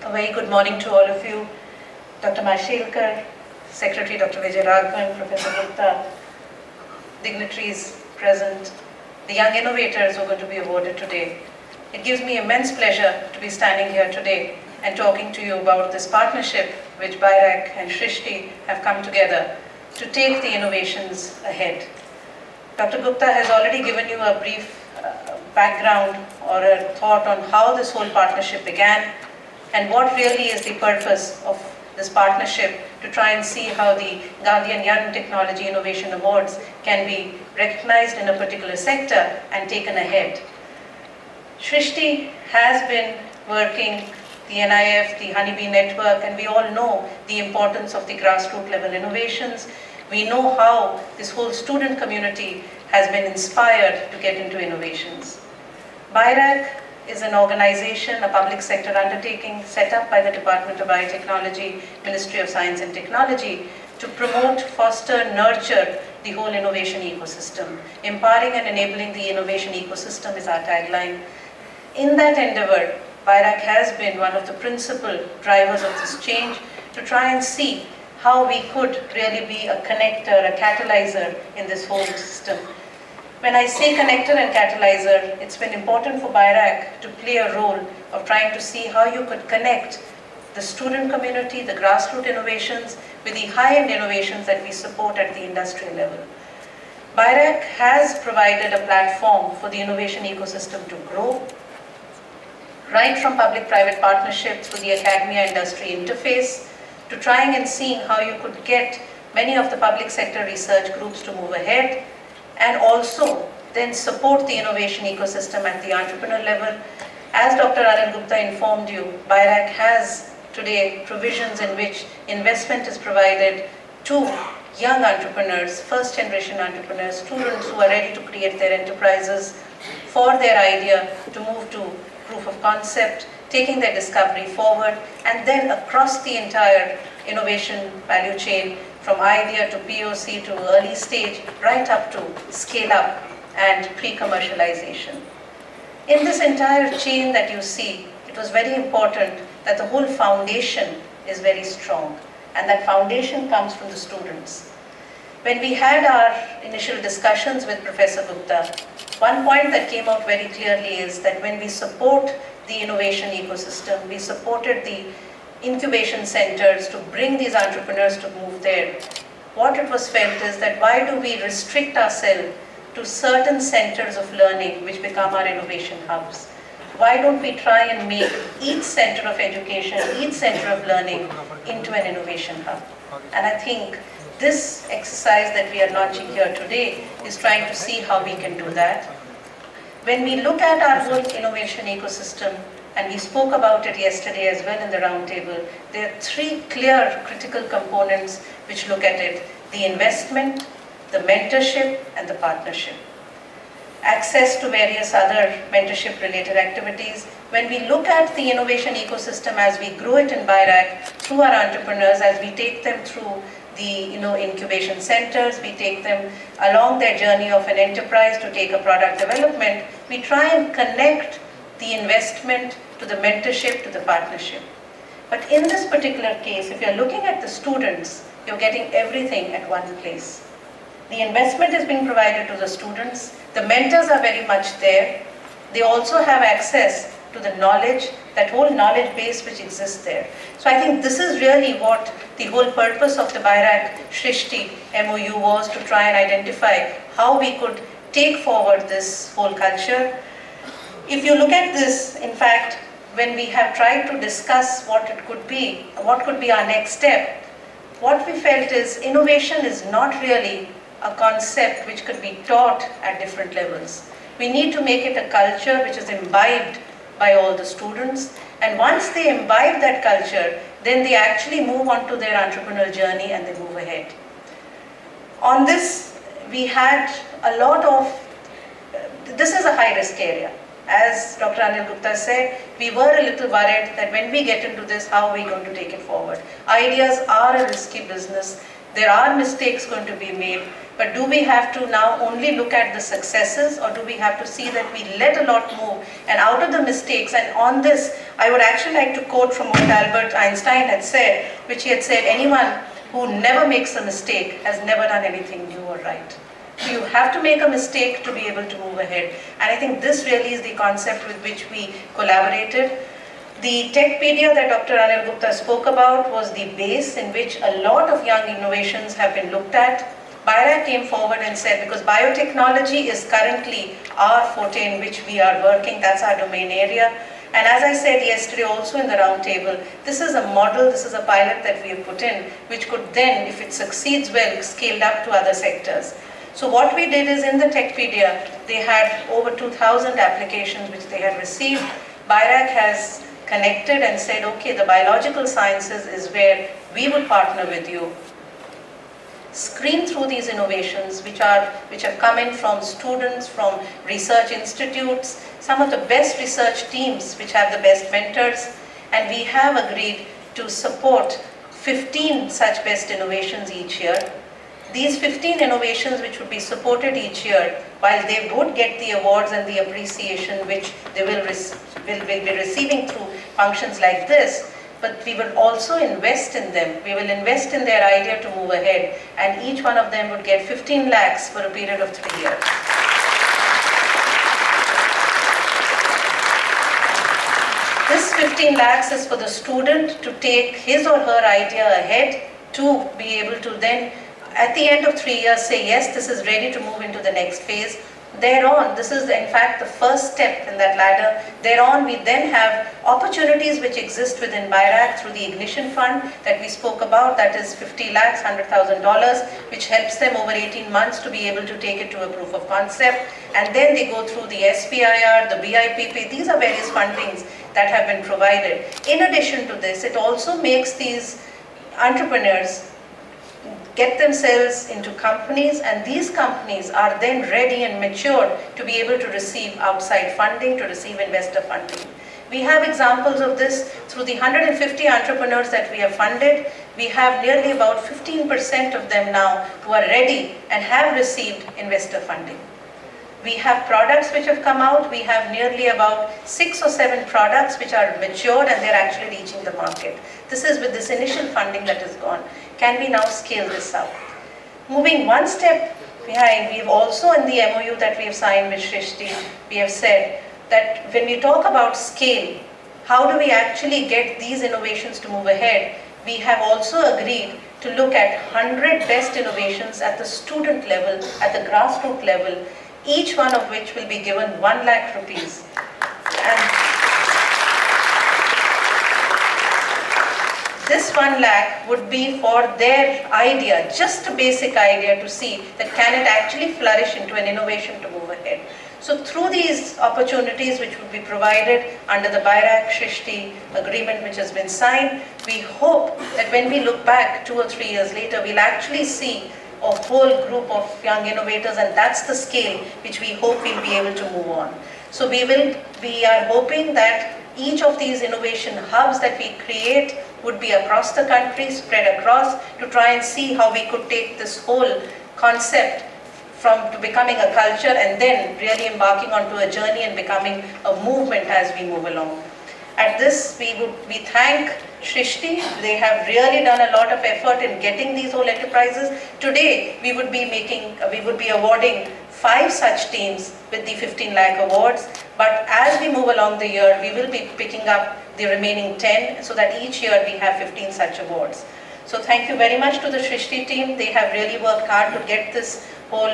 A very good morning to all of you. Dr. Mashelkar, Secretary Dr. Vijay Raghavan, Professor Gupta, dignitaries present, the young innovators who are going to be awarded today. It gives me immense pleasure to be standing here today and talking to you about this partnership which Bairak and Shrishti have come together to take the innovations ahead. Dr. Gupta has already given you a brief background or a thought on how this whole partnership began and what really is the purpose of this partnership to try and see how the Gandhian Young Technology Innovation Awards can be recognized in a particular sector and taken ahead. Shrishti has been working the NIF, the Honeybee Network, and we all know the importance of the grassroots level innovations. We know how this whole student community has been inspired to get into innovations. Bairak is an organization, a public sector undertaking set up by the Department of Biotechnology, Ministry of Science and Technology to promote, foster, nurture the whole innovation ecosystem. Empowering and enabling the innovation ecosystem is our tagline. In that endeavor, Bairak has been one of the principal drivers of this change to try and see how we could really be a connector, a catalyzer in this whole system. When I say connector and catalyzer, it's been important for Bairak to play a role of trying to see how you could connect the student community, the grassroots innovations, with the high-end innovations that we support at the industrial level. Bairak has provided a platform for the innovation ecosystem to grow, right from public-private partnerships with the academia-industry interface, to trying and seeing how you could get many of the public sector research groups to move ahead, and also then support the innovation ecosystem at the entrepreneur level. As Dr. Anil Gupta informed you, Bairak has today provisions in which investment is provided to young entrepreneurs, first generation entrepreneurs, students who are ready to create their enterprises for their idea to move to proof of concept, taking their discovery forward, and then across the entire innovation value chain, from idea to POC to early stage, right up to scale up and pre-commercialization. In this entire chain that you see, it was very important that the whole foundation is very strong, and that foundation comes from the students. When we had our initial discussions with Professor Gupta, one point that came out very clearly is that when we support the innovation ecosystem, we supported the incubation centers to bring these entrepreneurs to move there. What it was felt is that why do we restrict ourselves to certain centers of learning which become our innovation hubs? Why don't we try and make each center of education, each center of learning into an innovation hub? And I think this exercise that we are launching here today is trying to see how we can do that. When we look at our whole innovation ecosystem, and we spoke about it yesterday as well in the roundtable, there are three clear critical components which look at it: the investment, the mentorship, and the partnership. Access to various other mentorship related activities. When we look at the innovation ecosystem as we grow it in Bairak, through our entrepreneurs, as we take them through the incubation centers, we take them along their journey of an enterprise to take a product development, we try and connect the investment to the mentorship to the partnership. But in this particular case, if you're looking at the students, you're getting everything at one place. The investment is being provided to the students, the mentors are very much there, they also have access to the knowledge, that whole knowledge base which exists there. So I think this is really what the whole purpose of the Bairak Shrishti MOU was, to try and identify how we could take forward this whole culture. If you look at this, in fact, when we have tried to discuss what it could be, what could be our next step, what we felt is innovation is not really a concept which could be taught at different levels. We need to make it a culture which is imbibed by all the students, and once they imbibe that culture, then they actually move on to their entrepreneurial journey and they move ahead. On this, we had a lot of, this is a high-risk area. As Dr. Anil Gupta said, we were a little worried that when we get into this, how are we going to take it forward? Ideas are a risky business. There are mistakes going to be made, but do we have to now only look at the successes, or do we have to see that we let a lot move, and out of the mistakes, and on this, I would actually like to quote from what Albert Einstein had said, which he had said, anyone who never makes a mistake has never done anything new or right. So you have to make a mistake to be able to move ahead. And I think this really is the concept with which we collaborated. The techpedia that Dr. Anil Gupta spoke about was the base in which a lot of young innovations have been looked at. BIRAC came forward and said, because biotechnology is currently our forte in which we are working, that's our domain area. And as I said yesterday also in the round table, this is a model, this is a pilot that we have put in, which could then, if it succeeds well, scaled up to other sectors. So what we did is in the techpedia, they had over 2,000 applications which they had received. BIRAC has connected and said, okay, the biological sciences is where we would partner with you. Screen through these innovations which have come in from students, from research institutes, some of the best research teams which have the best mentors, and we have agreed to support 15 such best innovations each year. These 15 innovations which would be supported each year, while they would get the awards and the appreciation which they will be receiving through functions like this, but we will also invest in them. We will invest in their idea to move ahead, and each one of them would get 15 lakhs for a period of 3 years. This 15 lakhs is for the student to take his or her idea ahead to be able to then, at the end of 3 years, say, yes, this is ready to move into the next phase. Thereon, this is in fact the first step in that ladder. Thereon, we then have opportunities which exist within BIRAC through the Ignition Fund that we spoke about, that is 50 lakhs, $100,000, which helps them over 18 months to be able to take it to a proof of concept. And then they go through the SPIR, the BIPP, these are various fundings that have been provided. In addition to this, it also makes these entrepreneurs get themselves into companies, and these companies are then ready and matured to be able to receive outside funding, to receive investor funding. We have examples of this through the 150 entrepreneurs that we have funded. We have nearly about 15% of them now who are ready and have received investor funding. We have products which have come out. We have nearly about 6 or 7 products which are matured and they're actually reaching the market. This is with this initial funding that is gone. Can we now scale this up? Moving one step behind, we've also in the MOU that we have signed with Shrishti, we have said that when we talk about scale, how do we actually get these innovations to move ahead? We have also agreed to look at 100 best innovations at the student level, at the grassroots level, each one of which will be given 1 lakh rupees. And this 1 lakh would be for their idea, just a basic idea to see that can it actually flourish into an innovation to move ahead. So through these opportunities which would be provided under the BIRAC-Shrishti agreement which has been signed, we hope that when we look back 2 or 3 years later, we'll actually see a whole group of young innovators, and that's the scale which we hope we'll be able to move on. So we are hoping that each of these innovation hubs that we create would be across the country, spread across, to try and see how we could take this whole concept to becoming a culture and then really embarking onto a journey and becoming a movement as we move along. At this, we thank Shrishti. They have really done a lot of effort in getting these whole enterprises. Today, we would be awarding 5 such teams with the 15 lakh awards. But as we move along the year, we will be picking up the remaining 10 so that each year we have 15 such awards. So thank you very much to the Shrishti team. They have really worked hard to get this whole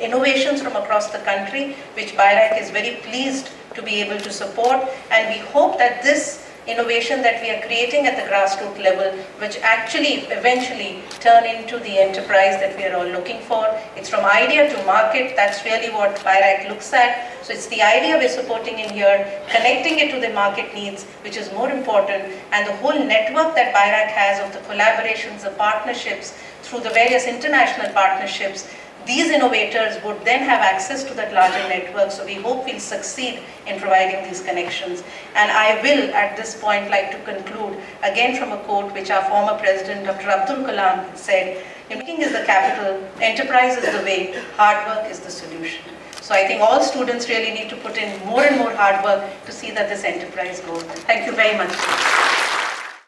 innovations from across the country, which BIRAC is very pleased to be able to support, and we hope that this innovation that we are creating at the grassroots level, which actually eventually turn into the enterprise that we are all looking for. It's from idea to market, that's really what BIRAC looks at. So it's the idea we're supporting in here, connecting it to the market needs, which is more important, and the whole network that BIRAC has of the collaborations, the partnerships, through the various international partnerships. These innovators would then have access to that larger network, so we hope we'll succeed in providing these connections. And I will, at this point, like to conclude, again from a quote which our former president, Dr. Abdul Kalam, said, "Thinking is the capital, enterprise is the way, hard work is the solution." So I think all students really need to put in more and more hard work to see that this enterprise grows. Thank you very much.